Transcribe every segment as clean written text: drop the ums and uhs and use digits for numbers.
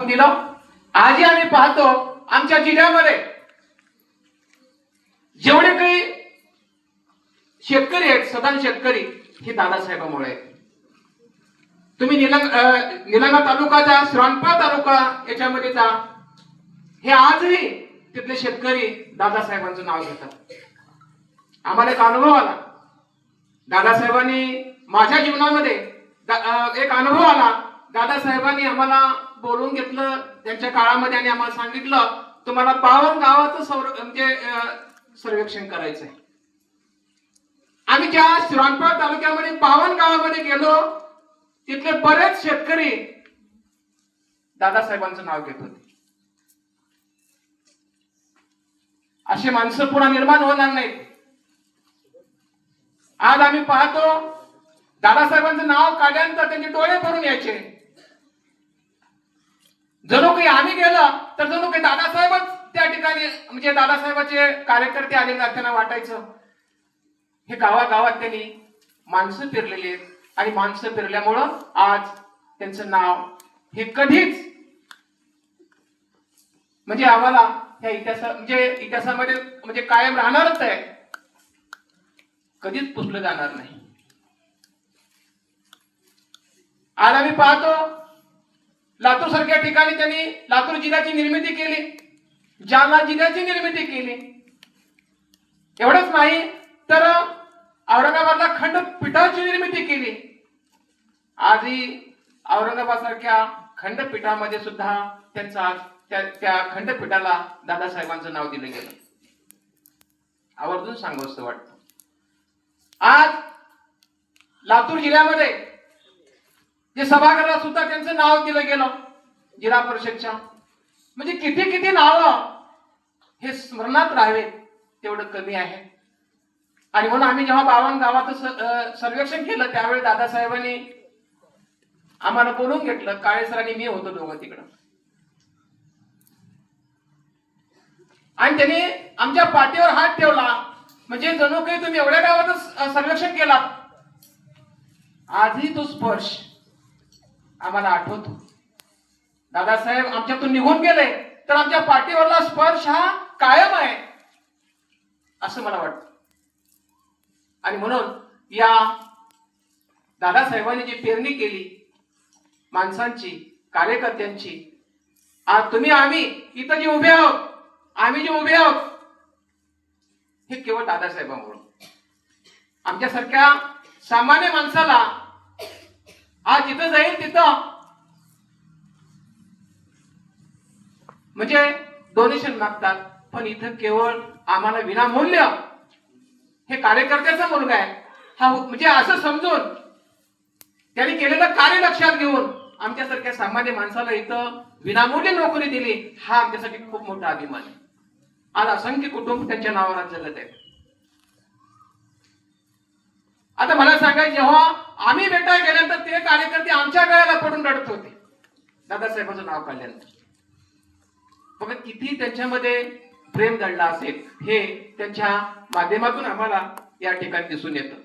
दिलं. आजही आम्ही पाहतो आमच्या जिल्ह्यामध्ये जेवढे काही शेतकरी आहेत, सदान शेतकरी हे दादासाहेबांमुळे आहेत. तुम्ही निलंगा तालुका, श्रावणबाळ तालुका याच्यामध्ये जा, हे आजही तिथले शेतकरी दादासाहेबांचं नाव घेतात. आम्हाला एक अनुभव आला, दादासाहेबांनी माझ्या जीवनामध्ये एक अनुभव आला. दादासाहेबांनी आम्हाला बोलून घेतलं त्यांच्या काळामध्ये आणि आम्हाला सांगितलं तुम्हाला 52 गावाचं म्हणजे सर्वेक्षण करायचंय. आम्ही ज्या श्रावणबाळ तालुक्यामध्ये 52 गावामध्ये गेलो, तिथले बरेच शेतकरी दादासाहेबांचं नाव घेत होते. अशी माणसं पुन्हा निर्माण होणार नाहीत. आज आम्ही पाहतो दादासाहेबांचं नाव काढल्यानंतर त्यांचे डोळे भरून यायचे. जणू काही आम्ही गेलं तर जणू काही दादासाहेबच त्या ठिकाणी, म्हणजे दादासाहेबाचे कार्यकर्ते आलेले त्यांना वाटायचं. हे गावागावात त्यांनी माणसं फिरलेली आहेत आणि माणसं फिरल्यामुळं आज त्यांचं नाव हे कधीच म्हणजे आम्हाला ह्या इतिहासामध्ये म्हणजे कायम राहणारच आहे, कधीच पुसलं जाणार नाही. आज आम्ही पाहतो लातूर सारख्या ठिकाणी त्यांनी लातूर जिल्ह्याची निर्मिती केली, जालना जिल्ह्याची निर्मिती केली. एवढंच नाही तर औरंगाबादला खंडपीठाची निर्मिती केली. आजही औरंगाबाद सारख्या खंडपीठामध्ये सुद्धा त्यांचा त्या खंडपीठाला दादासाहेबांचं नाव दिलं गेलं. आवर्जून सांगावंसं वाटतं. आज लातूर जिल्ह्यामध्ये जे सभागृहाला सुद्धा त्यांचं नाव दिलं गेलं जिल्हा परिषदच्या. म्हणजे किती किती नावं हे स्मरणात राहावेत तेवढं कमी आहे. आणि म्हणून आम्ही जेव्हा 52 गावाचं सर्वेक्षण केलं त्यावेळी दादासाहेबांनी आम्हाला बोलून घेतलं. काळे सरांनी मी होतो दोघं तिकडं, आणि त्यांनी आमच्या पाठीवर हात ठेवला. म्हणजे जणू काही तुम्ही एवढ्या गावाचं सर्वेक्षण केला. आजही तो स्पर्श आम्हाला आठवतो. दादासाहेब आमच्यातून निघून गेले तर आमच्या पाठीवरला स्पर्श हा कायम आहे असं मला वाटतं. आणि म्हणून या दादासाहेबांनी जी पेरणी केली माणसांची, कार्यकर्त्यांची, आज तुम्ही आम्ही इथं जे उभे आहोत, आम्ही जे उभे आहोत, हे केवळ दादासाहेबांमुळे. आमच्यासारख्या सामान्य माणसाला आज जिथं जाईल तिथं म्हणजे डोनेशन मागतात, पण इथं केवळ आम्हाला विनामूल्य हे कार्यकर्त्याचा मुलगा आहे हा, म्हणजे असं समजून त्यांनी केलेलं कार्य लक्षात घेऊन आमच्यासारख्या सामान्य माणसाला इथं विनामूल्य नोकरी दिली, हा आमच्यासाठी खूप मोठा अभिमान आहे. आज असंख्य कुटुंब त्यांच्या नावावर जगत आहेत. आता मला सांगायचं, जेव्हा आम्ही भेटायला गेल्यानंतर ते कार्यकर्ते आमच्या गळ्याला पडून रडत होते दादासाहेबांचं नाव काढल्यानंतर. बघा किती त्यांच्यामध्ये प्रेम दडला असेल हे त्यांच्या माध्यमातून आम्हाला या ठिकाणी दिसून येतं.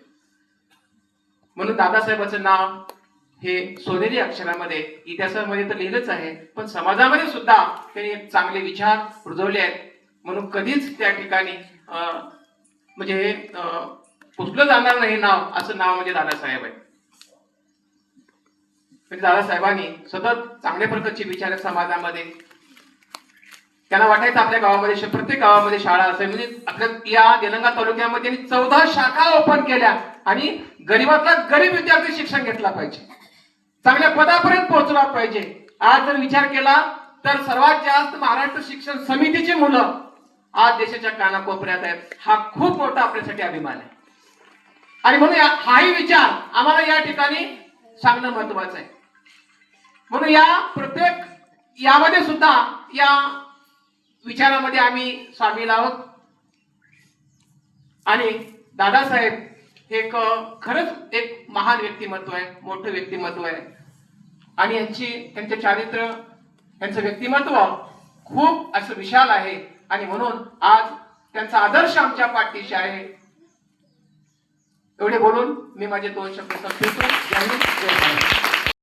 म्हणून दादासाहेबांचं नाव हे सोनेरी अक्षरामध्ये इतिहासामध्ये तर लिहिलंच आहे, पण समाजामध्ये सुद्धा त्यांनी चांगले विचार रुजवले आहेत. म्हणून कधीच त्या ठिकाणी म्हणजे पुसलं जाणार नाही नाव, असं नाव म्हणजे दादासाहेब आहे. म्हणजे दादासाहेबांनी सतत चांगल्या प्रकारचे विचार समाजामध्ये, त्यांना वाटायचं आपल्या गावामध्ये प्रत्येक गावामध्ये शाळा असेल. म्हणजे आपल्या या निलंगा तालुक्यामध्ये 14 शाखा ओपन केल्या आणि गरीबातला गरीब विद्यार्थी शिक्षण घेतला पाहिजे, चांगल्या पदापर्यंत पोहोचला पाहिजे. आज जर विचार केला तर सर्वात जास्त महाराष्ट्र शिक्षण समितीची मुलं आज देशाच्या कानाकोपऱ्यात आहेत. हा खूप मोठा आपल्यासाठी अभिमान आहे. आणि म्हणून हाही विचार आम्हाला या ठिकाणी सांगणं महत्वाचं आहे. म्हणून या प्रत्येक यामध्ये सुद्धा या विचारामध्ये आम्ही सामील आहोत. आणि दादासाहेब हे खरंच एक महान व्यक्तिमत्व आहे, मोठं व्यक्तिमत्व आहे. आणि त्यांचे चारित्र्य, त्यांचं व्यक्तिमत्व खूप असं विशाल आहे. आणि म्हणून आज त्यांचा आदर्श आमच्या पाठीशी आहे. एवढे बोलून मी माझे 2 शब्द संपवतो. जय हिंद, जय भारत.